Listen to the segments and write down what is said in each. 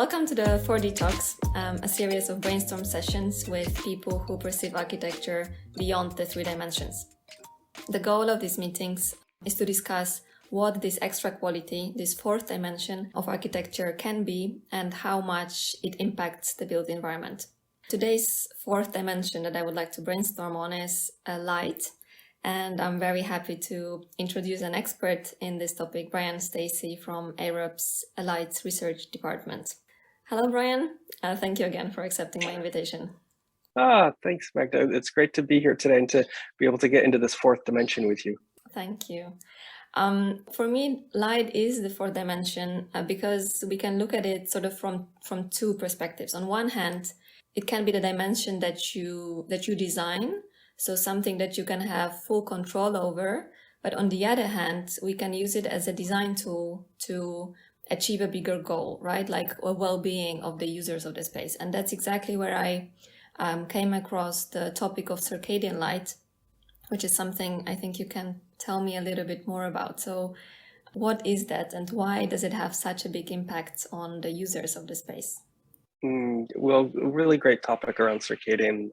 Welcome to the 4D Talks, a series of brainstorm sessions with people who perceive architecture beyond the three dimensions. The goal of these meetings is to discuss what this extra quality, this fourth dimension of architecture can be and how much it impacts the built environment. Today's fourth dimension that I would like to brainstorm on is light. And I'm very happy to introduce an expert in this topic, Brian Stacy from Arup's Light Research Department. Hello, Brian. Thank you again for accepting my invitation. Thanks, Magda. It's great to be here today and to be able to get into this fourth dimension with you. Thank you. For me, light is the fourth dimension because we can look at it sort of from two perspectives. On one hand, it can be the dimension that you design, so something that you can have full control over. But on the other hand, we can use it as a design tool to achieve a bigger goal, right? Like a well-being of the users of the space. And that's exactly where I came across the topic of circadian light, which is something I think you can tell me a little bit more about. So what is that and why does it have such a big impact on the users of the space? Well, a really great topic around circadian.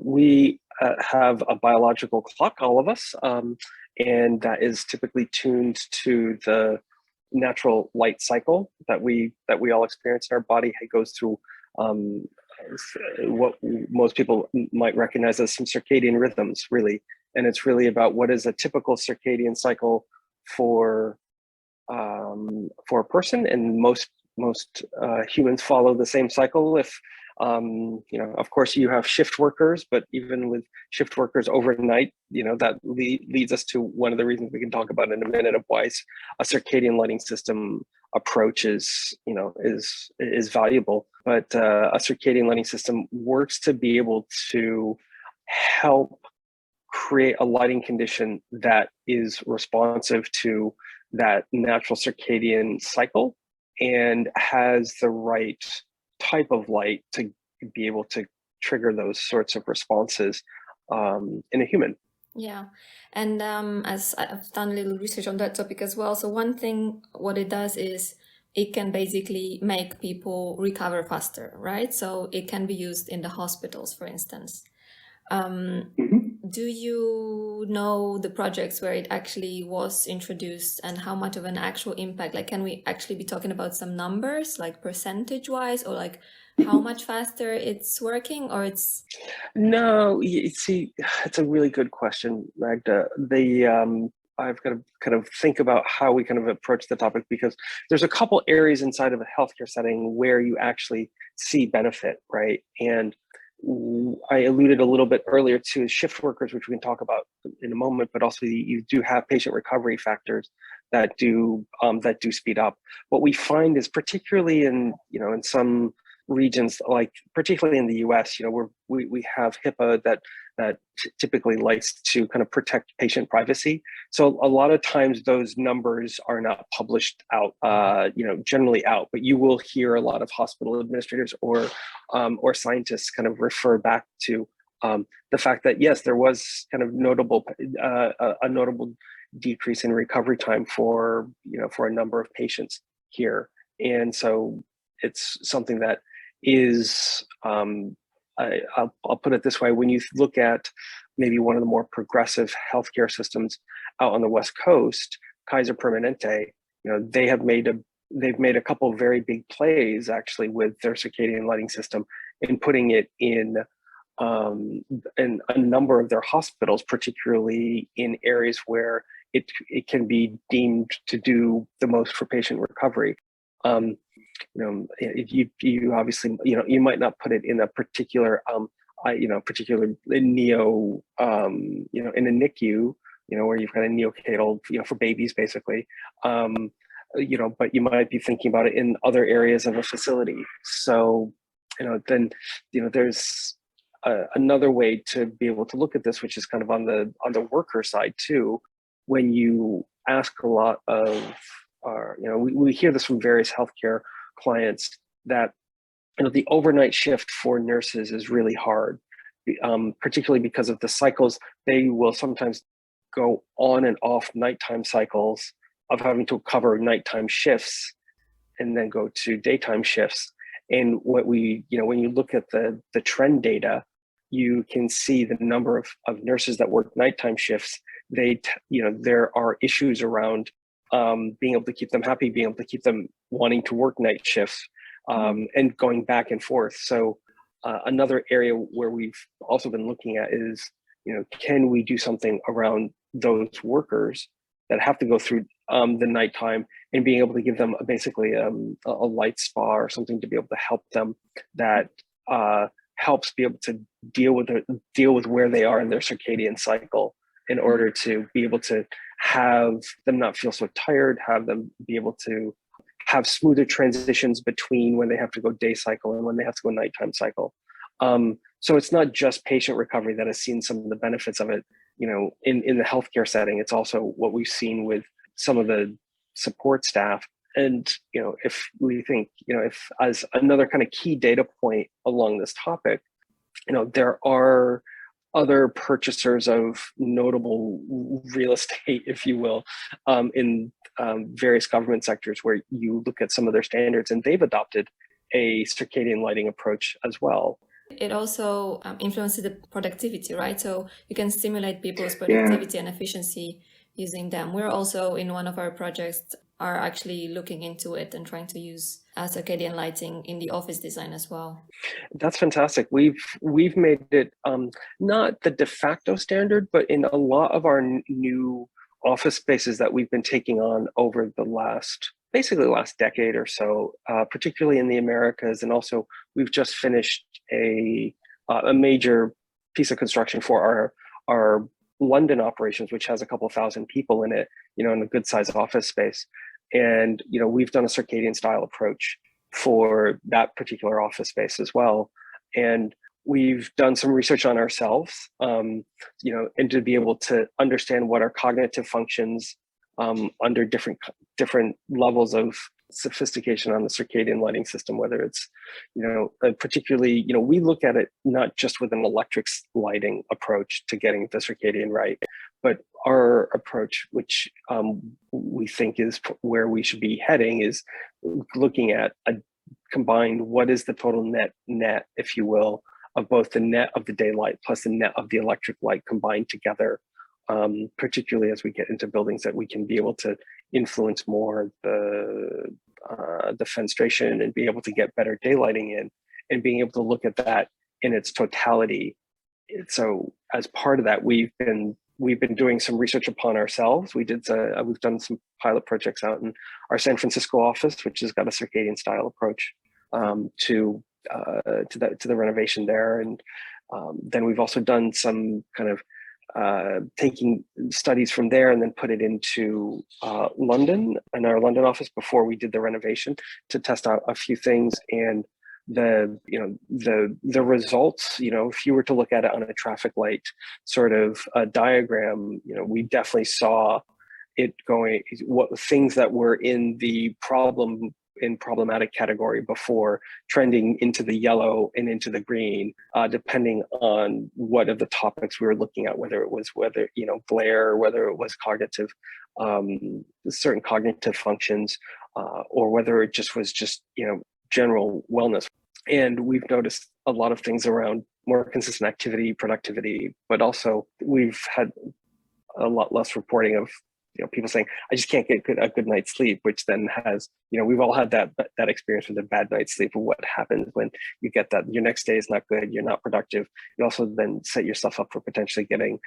We have a biological clock, all of us, and that is typically tuned to the natural light cycle that we all experience in our body. It goes through what most people might recognize as some circadian rhythms, really, and it's really about what is a typical circadian cycle for a person, and most humans follow the same cycle. If of course you have shift workers, but even with shift workers overnight, that leads us to one of the reasons we can talk about in a minute of why a circadian lighting system approach is valuable. But a circadian lighting system works to be able to help create a lighting condition that is responsive to that natural circadian cycle and has the right type of light to be able to trigger those sorts of responses in a human. Yeah, and as I've done a little research on that topic as well. So one thing, what it does is it can basically make people recover faster, right? So it can be used in the hospitals, for instance. Do you know the projects where it actually was introduced and how much of an actual impact? Like, can we actually be talking about some numbers, like percentage-wise, or like how much faster it's working, or it's? No, you see, it's a really good question, Magda. I've got to kind of think about how we kind of approach the topic, because there's a couple areas inside of a healthcare setting where you actually see benefit, right? And I alluded a little bit earlier to shift workers, which we can talk about in a moment, but also you do have patient recovery factors that do speed up. What we find is, particularly in some regions, like particularly in the US, we have HIPAA that typically likes to kind of protect patient privacy. So a lot of times those numbers are not published out, generally out, but you will hear a lot of hospital administrators or scientists kind of refer back to the fact that, yes, there was kind of a notable decrease in recovery time for a number of patients here. And so it's something that is, I'll put it this way: when you look at maybe one of the more progressive healthcare systems out on the West Coast, Kaiser Permanente, they've made a couple of very big plays actually with their circadian lighting system and putting it in a number of their hospitals, particularly in areas where it can be deemed to do the most for patient recovery. You obviously, you might not put it in a particular, particular neo, in a NICU, where you've got a neonatal, for babies basically, but you might be thinking about it in other areas of a facility. So, then, there's another way to be able to look at this, which is kind of on the worker side too. When you ask a lot of, we hear this from various healthcare clients that the overnight shift for nurses is really hard, particularly because of the cycles. They will sometimes go on and off nighttime cycles of having to cover nighttime shifts and then go to daytime shifts. And what we, when you look at the trend data, you can see the number of nurses that work nighttime shifts. There are issues around being able to keep them happy, being able to keep them wanting to work night shifts, and going back and forth. So another area where we've also been looking at is, can we do something around those workers that have to go through the nighttime, and being able to give them basically a light spa or something to be able to help them, that helps be able to deal with where they are in their circadian cycle, in order to be able to have them not feel so tired, have them be able to have smoother transitions between when they have to go day cycle and when they have to go nighttime cycle. So it's not just patient recovery that has seen some of the benefits of it, in the healthcare setting. It's also what we've seen with some of the support staff. And, if we think, if as another kind of key data point along this topic, there are other purchasers of notable real estate, if you will, in various government sectors, where you look at some of their standards and they've adopted a circadian lighting approach as well. It also influences the productivity, right? So you can stimulate people's productivity and efficiency using them. We're also, in one of our projects, are actually looking into it and trying to use circadian lighting in the office design as well. That's fantastic. We've made it not the de facto standard, but in a lot of our new office spaces that we've been taking on over the last decade or so, particularly in the Americas. And also, we've just finished a major piece of construction for our London operations, which has a couple thousand people in it, in a good sized office space. And, we've done a circadian style approach for that particular office space as well. And we've done some research on ourselves, and to be able to understand what our cognitive functions under different levels of sophistication on the circadian lighting system, whether it's, particularly, we look at it not just with an electric lighting approach to getting the circadian right, but our approach, which we think is where we should be heading, is looking at a combined, what is the total net, if you will, of both the net of the daylight plus the net of the electric light combined together, particularly as we get into buildings that we can be able to influence more the fenestration and be able to get better daylighting in, and being able to look at that in its totality. So as part of that, we've been doing some research upon ourselves. We've done some pilot projects out in our San Francisco office, which has got a circadian style approach to the renovation there. And then we've also done some kind of taking studies from there and then put it into London, in our London office, before we did the renovation, to test out a few things. And the results, if you were to look at it on a traffic light sort of diagram, we definitely saw it going, what things that were in the problematic category before, trending into the yellow and into the green, depending on what of the topics we were looking at, whether glare, whether it was cognitive, certain cognitive functions, or whether it just was general wellness. And we've noticed a lot of things around more consistent activity, productivity, but also we've had a lot less reporting of people saying, I just can't get a good night's sleep, which then has, we've all had that experience with a bad night's sleep, of what happens when you get that your next day is not good, you're not productive. You also then set yourself up for potentially getting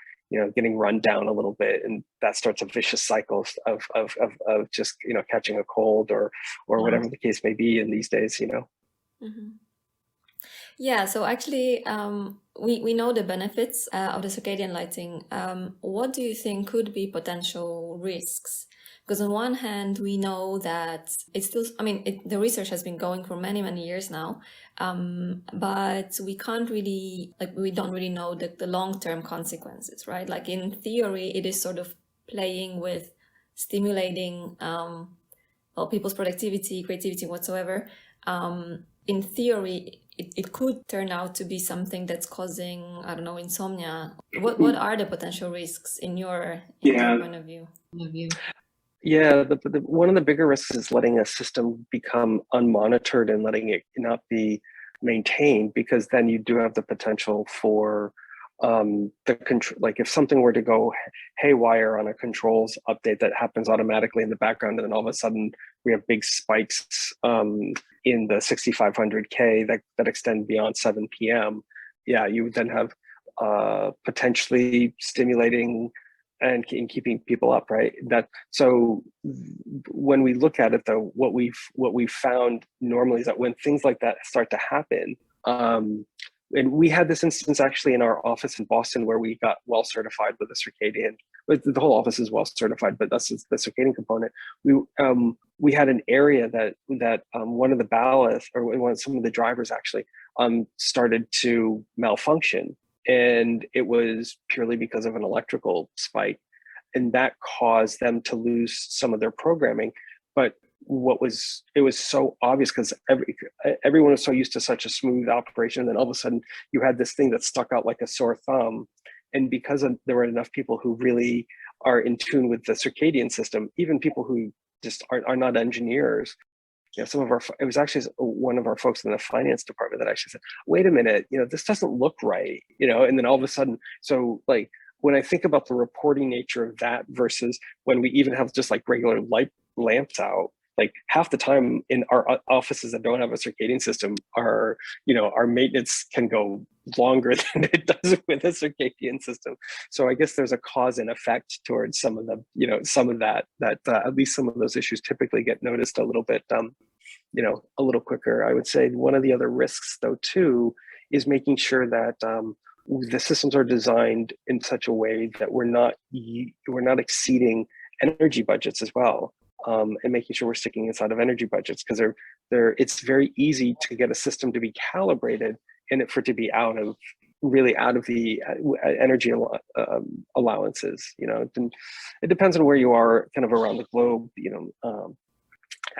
run down a little bit, and that starts a vicious cycle of just catching a cold or whatever the case may be in these days. Mm-hmm. Yeah, so actually, we know the benefits of the circadian lighting. What do you think could be potential risks? Because on one hand, we know that it's still, the research has been going for many, many years now, but we don't really know the long-term consequences, right? Like in theory, it is sort of playing with stimulating people's productivity, creativity, whatsoever. In theory, it could turn out to be something that's causing, I don't know, insomnia. What are the potential risks in your point of view? Yeah, one of the bigger risks is letting a system become unmonitored and letting it not be maintained, because then you do have the potential for the control. Like if something were to go haywire on a controls update that happens automatically in the background, and then all of a sudden we have big spikes in the 6500K that extend beyond 7 p.m. Yeah, you would then have potentially stimulating and keeping people up, right? That so when we look at it, though, what we've found normally is that when things like that start to happen, and we had this instance actually in our office in Boston where we got well certified with the circadian. But the whole office is well certified, but that's the circadian component. We had an area that one of the ballasts, or some of the drivers actually started to malfunction, and it was purely because of an electrical spike, and that caused them to lose some of their programming. But it was so obvious because everyone was so used to such a smooth operation, and then all of a sudden you had this thing that stuck out like a sore thumb. And because there were enough people who really are in tune with the circadian system, even people who just are not engineers, some of it was actually one of our folks in the finance department that actually said, wait a minute, this doesn't look right, and then all of a sudden, so like when I think about the reporting nature of that versus when we even have just like regular light lamps out, like half the time in our offices that don't have a circadian system, our maintenance can go longer than it does with a circadian system. So I guess there's a cause and effect towards some of some of that at least some of those issues typically get noticed a little bit a little quicker. I would say one of the other risks though too is making sure that the systems are designed in such a way that we're not exceeding energy budgets as well, and making sure we're sticking inside of energy budgets, because it's very easy to get a system to be calibrated and for it to be out of the energy allowances. It depends on where you are kind of around the globe.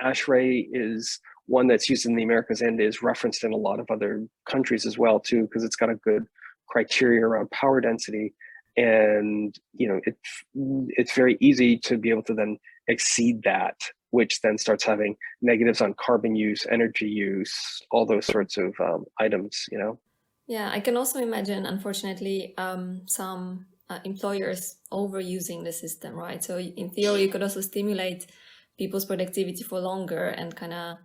ASHRAE is one that's used in the Americas and is referenced in a lot of other countries as well too, because it's got a good criteria around power density, and it's very easy to be able to then exceed that, which then starts having negatives on carbon use, energy use, all those sorts of items. Yeah, I can also imagine, unfortunately, some employers overusing the system, right? So in theory, you could also stimulate people's productivity for longer and kind of.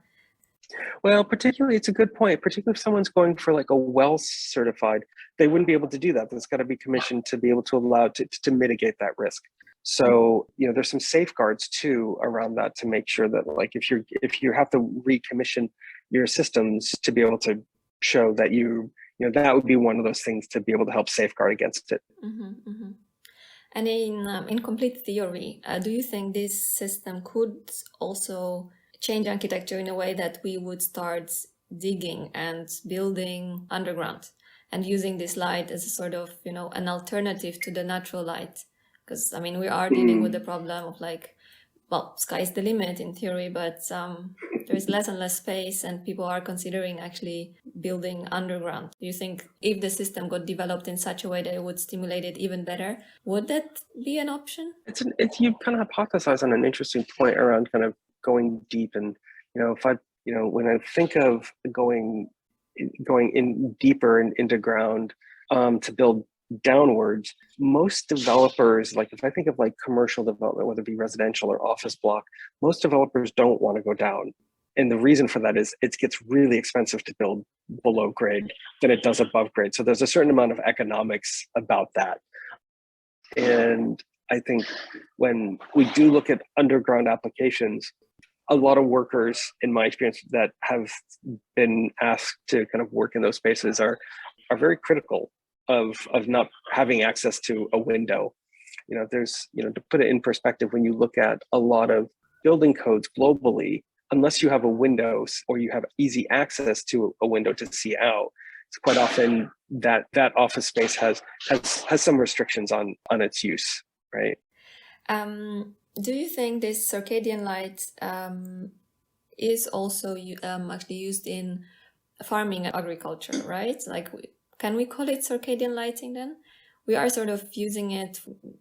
Well, particularly, it's a good point. Particularly if someone's going for like a well certified, they wouldn't be able to do that. There's got to be commissioned to be able to allow to mitigate that risk. So there's some safeguards too around that to make sure that like if you have to recommission your systems to be able to show that that would be one of those things to be able to help safeguard against it. Mm-hmm, mm-hmm. And in complete theory, do you think this system could also change architecture in a way that we would start digging and building underground and using this light as a sort of, an alternative to the natural light? Because, we are dealing with the problem of sky's the limit in theory, but there's less and less space and people are considering actually building underground. Do you think if the system got developed in such a way that it would stimulate it even better, would that be an option? You kind of hypothesize on an interesting point around kind of going deep, and if I when I think of going in deeper and into ground to build downwards, most developers, like if I think of like commercial development, whether it be residential or office block, most developers don't want to go down. And the reason for that is it gets really expensive to build below grade than it does above grade. So there's a certain amount of economics about that. And I think when we do look at underground applications, a lot of workers, in my experience, that have been asked to kind of work in those spaces are very critical of not having access to a window. There's, to put it in perspective, when you look at a lot of building codes globally, unless you have a window or you have easy access to a window to see out, it's quite often that office space has some restrictions on its use, right? Do you think this circadian light is also actually used in farming and agriculture, right? Can we call it circadian lighting then? We are sort of using it,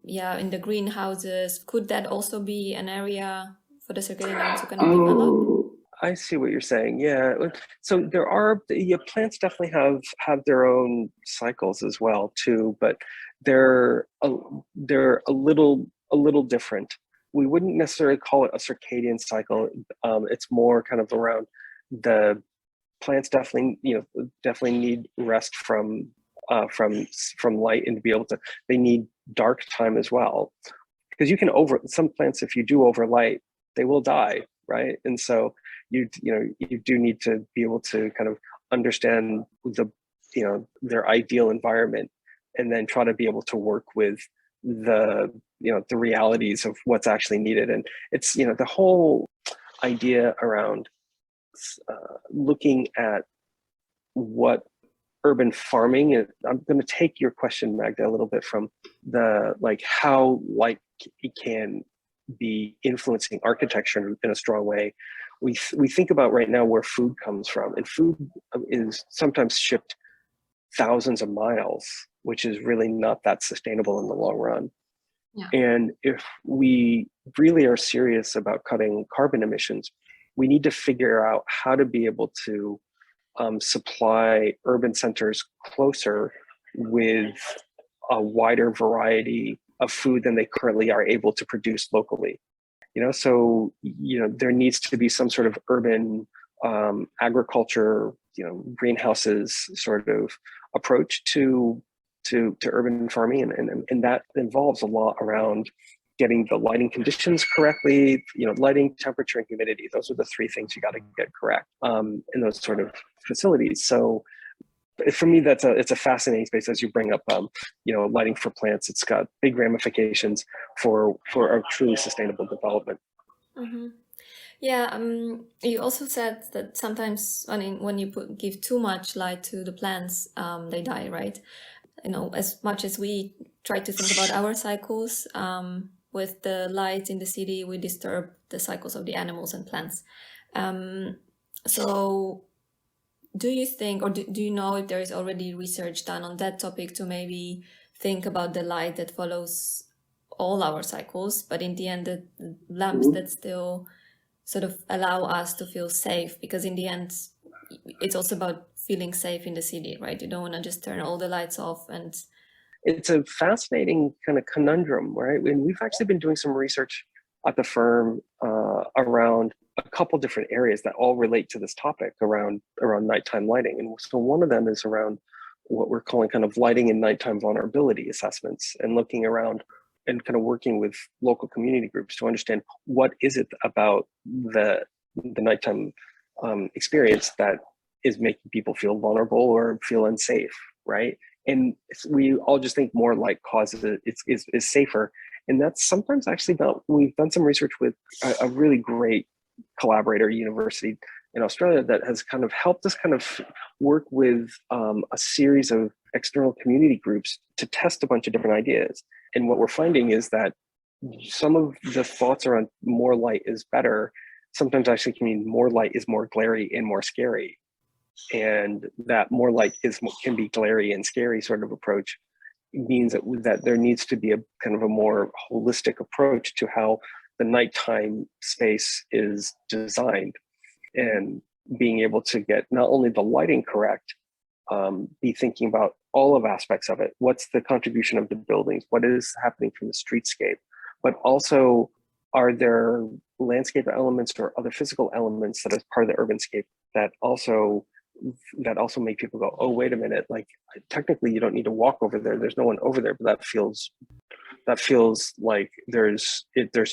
in the greenhouses. Could that also be an area for the circadian rhythm to kind of develop? I see what you're saying. Yeah. So there are, yeah, plants definitely have their own cycles as well too, but they're a little different. We wouldn't necessarily call it a circadian cycle. It's more kind of around the plants definitely need rest from light, and to be able to, they need dark time as well, because you can some plants, if you do overlight, they will die, right? And so you do need to be able to kind of understand their ideal environment, and then try to be able to work with the realities of what's actually needed. And it's the whole idea around looking at what urban farming is. I'm going to take your question, Magda, a little bit from the how light it can be influencing architecture in a strong way. We think about right now where food comes from, and food is sometimes shipped thousands of miles, which is really not that sustainable in the long run. Yeah. And if we really are serious about cutting carbon emissions, we need to figure out how to be able to supply urban centers closer with a wider variety of food than they currently are able to produce locally. So there needs to be some sort of urban agriculture, greenhouses sort of approach to urban farming, and that involves a lot around getting the lighting conditions correctly, lighting, temperature, and humidity. Those are the three things you got to get correct in those sort of facilities. So for me, it's a fascinating space, as you bring up, lighting for plants. It's got big ramifications for a truly sustainable development. Mm-hmm. Yeah, you also said that sometimes when you give too much light to the plants, they die, right? As much as we try to think about our cycles, with the light in the city, we disturb the cycles of the animals and plants. So do you think, or do you know if there is already research done on that topic to maybe think about the light that follows all our cycles, but in the end, the lamps that still sort of allow us to feel safe? Because in the end, it's also about feeling safe in the city, right? You don't want to just turn all the lights off. And it's a fascinating kind of conundrum, right? And we've actually been doing some research at the firm around a couple different areas that all relate to this topic around nighttime lighting. And so one of them is around what we're calling kind of lighting and nighttime vulnerability assessments, and looking around and kind of working with local community groups to understand what is it about the nighttime experience that is making people feel vulnerable or feel unsafe, right? And we all just think more light causes it is safer. And that's sometimes actually about, we've done some research with a really great collaborator university in Australia that has kind of helped us kind of work with a series of external community groups to test a bunch of different ideas. And what we're finding is that some of the thoughts around more light is better sometimes actually can mean more light is more glary and more scary. And that more light can be glary and scary sort of approach means that there needs to be a kind of a more holistic approach to how the nighttime space is designed, and being able to get not only the lighting correct, be thinking about all of aspects of it. What's the contribution of the buildings? What is happening from the streetscape? But also, are there landscape elements or other physical elements that is part of the urbanscape that also make people go, oh, wait a minute, like technically you don't need to walk over there. There's no one over there, but that feels like there's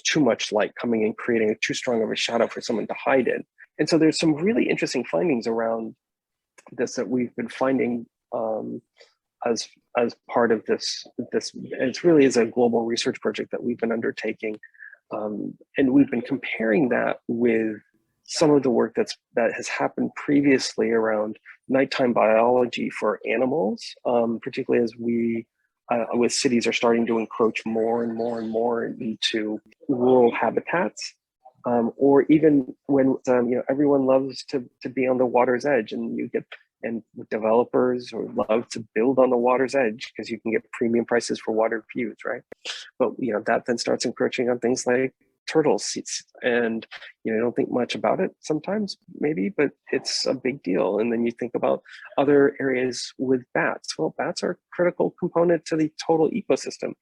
too much light coming in, creating too strong of a shadow for someone to hide in. And so there's some really interesting findings around this that we've been finding as part of this. It really is a global research project that we've been undertaking, and we've been comparing that with some of the work that has happened previously around nighttime biology for animals, particularly as we, with cities, are starting to encroach more and more and more into rural habitats, or even when everyone loves to be on the water's edge, and and developers would love to build on the water's edge because you can get premium prices for water views, right? But that then starts encroaching on things like turtle seats, and I don't think much about it sometimes, maybe, but it's a big deal. And then you think about other areas with bats. Well, bats are a critical component to the total ecosystem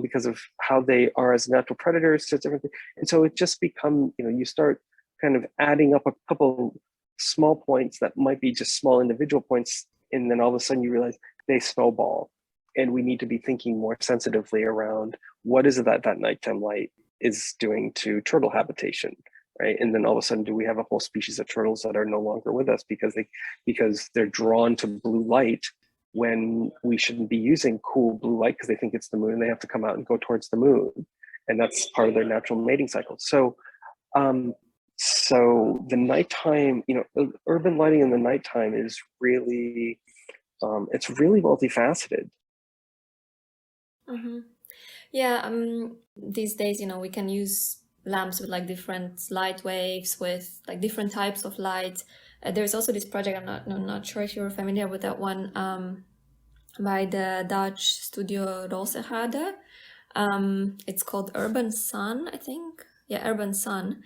because of how they are as natural predators to different things. And so it just become, you start kind of adding up a couple small points that might be just small individual points, and then all of a sudden you realize they snowball, and we need to be thinking more sensitively around what is it that nighttime light is doing to turtle habitation, right? And then all of a sudden, do we have a whole species of turtles that are no longer with us because they're drawn to blue light when we shouldn't be using cool blue light because they think it's the moon, and they have to come out and go towards the moon, and that's part of their natural mating cycle. So the nighttime, urban lighting in the nighttime is really, it's really multifaceted. Mm-hmm. Yeah, these days, we can use lamps with like different light waves, with like different types of light. There's also this project, I'm not sure if you're familiar with that one, by the Dutch studio Roosehade. It's called Urban Sun, I think. Yeah, Urban Sun.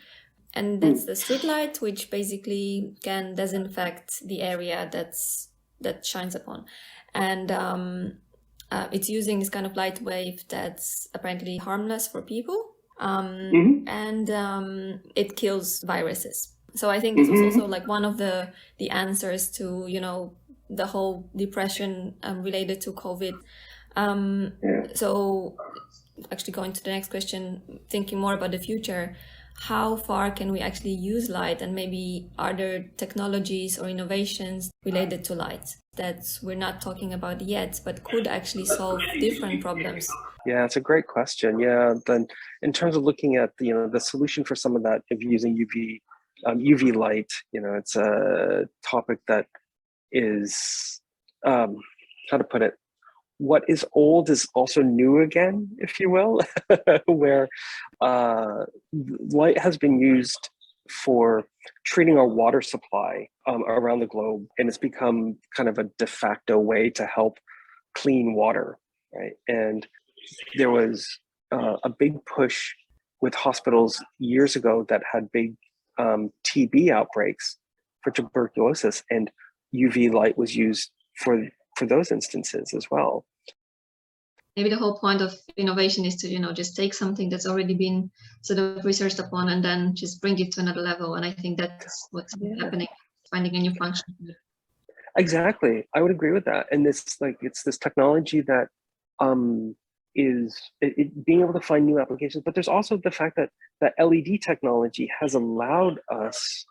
And that's the street light, which basically can disinfect the area that shines upon. And it's using this kind of light wave that's apparently harmless for people, and it kills viruses. So I think this was also like one of the answers to the whole depression related to COVID. So actually going to the next question, thinking more about the future, how far can we actually use light, and maybe are there technologies or innovations related to light that we're not talking about yet, but could actually solve different problems? Yeah, it's a great question. Yeah, then in terms of looking at the solution for some of that, of using UV light, it's a topic that is, how to put it, what is old is also new again, if you will, where light has been used for treating our water supply around the globe, and it's become kind of a de facto way to help clean water, right? And there was a big push with hospitals years ago that had big TB outbreaks for tuberculosis, and UV light was used for those instances as well. Maybe the whole point of innovation is to, just take something that's already been sort of researched upon and then just bring it to another level. And I think that's what's happening, finding a new function. Exactly. I would agree with that. And it's this technology that is being able to find new applications, but there's also the fact that LED technology has allowed us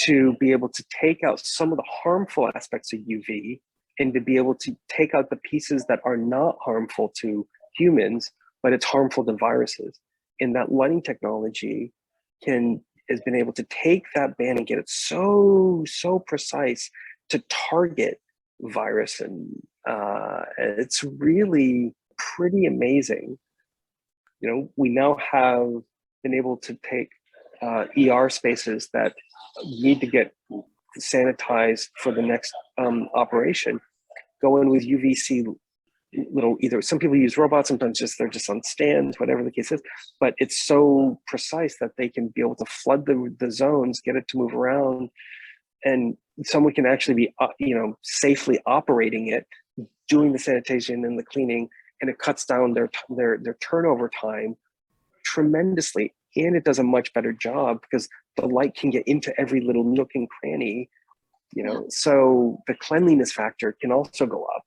to be able to take out some of the harmful aspects of UV, and to be able to take out the pieces that are not harmful to humans, but it's harmful to viruses. And that lighting technology has been able to take that band and get it so precise to target virus, and it's really pretty amazing. We now have been able to take ER spaces that need to get sanitized for the next operation, go in with UVC either some people use robots, sometimes they're just on stands, whatever the case is, but it's so precise that they can be able to flood the zones, get it to move around, and someone can actually be safely operating it, doing the sanitation and the cleaning, and it cuts down their turnover time tremendously, and it does a much better job because the light can get into every little nook and cranny, so the cleanliness factor can also go up.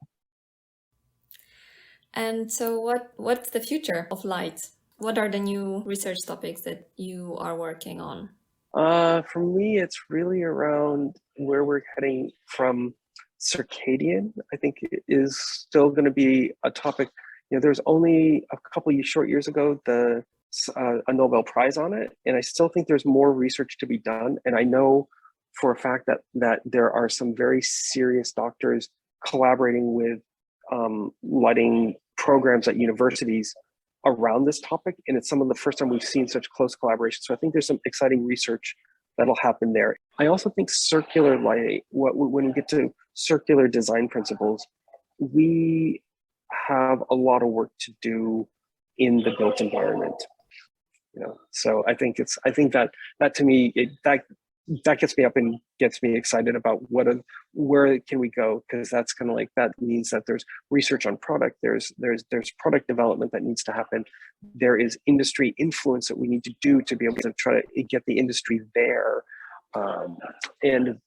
And so what's the future of light? What are the new research topics that you are working on? For me, it's really around where we're heading from circadian. I think it is still going to be a topic. There's only a couple of short years ago, a Nobel Prize on it, and I still think there's more research to be done. And I know for a fact that there are some very serious doctors collaborating with lighting programs at universities around this topic, and it's some of the first time we've seen such close collaboration. So I think there's some exciting research that'll happen there. I also think circular lighting, when we get to circular design principles, we have a lot of work to do in the built environment. So I think that to me, that gets me up and gets me excited about where can we go, because that's kind of like, that means that there's research on product, there's product development that needs to happen, there is industry influence that we need to do to be able to try to get the industry there, and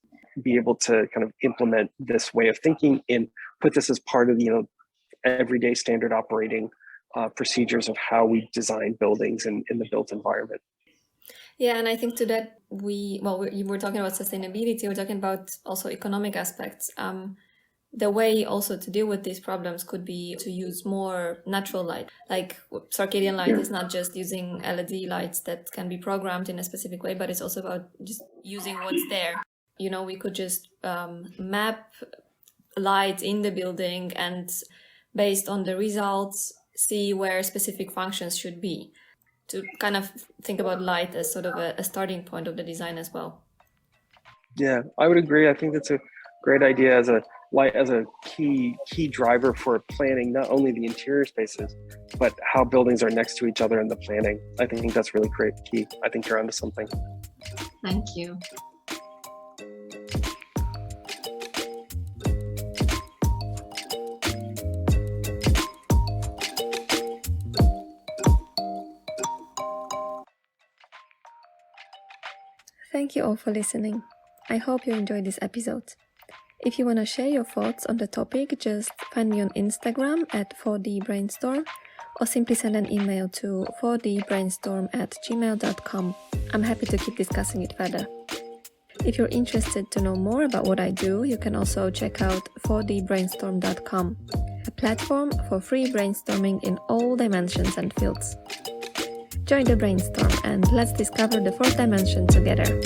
be able to kind of implement this way of thinking and put this as part of the everyday standard operating procedures of how we design buildings in the built environment. Yeah, and I think to that we're talking about sustainability, we're talking about also economic aspects. The way also to deal with these problems could be to use more natural light. Like circadian light is not just using LED lights that can be programmed in a specific way, but it's also about just using what's there. We could just map light in the building and based on the results, see where specific functions should be, to kind of think about light as sort of a starting point of the design as well. Yeah, I would agree. I think that's a great idea as a key driver for planning, not only the interior spaces, but how buildings are next to each other in the planning. I think that's really great key. I think you're onto something. Thank you. Thank you all for listening. I hope you enjoyed this episode. If you want to share your thoughts on the topic, just find me on Instagram at 4dbrainstorm or simply send an email to 4dbrainstorm@gmail.com. I'm happy to keep discussing it further. If you're interested to know more about what I do, you can also check out 4dbrainstorm.com, a platform for free brainstorming in all dimensions and fields. Join the brainstorm and let's discover the fourth dimension together.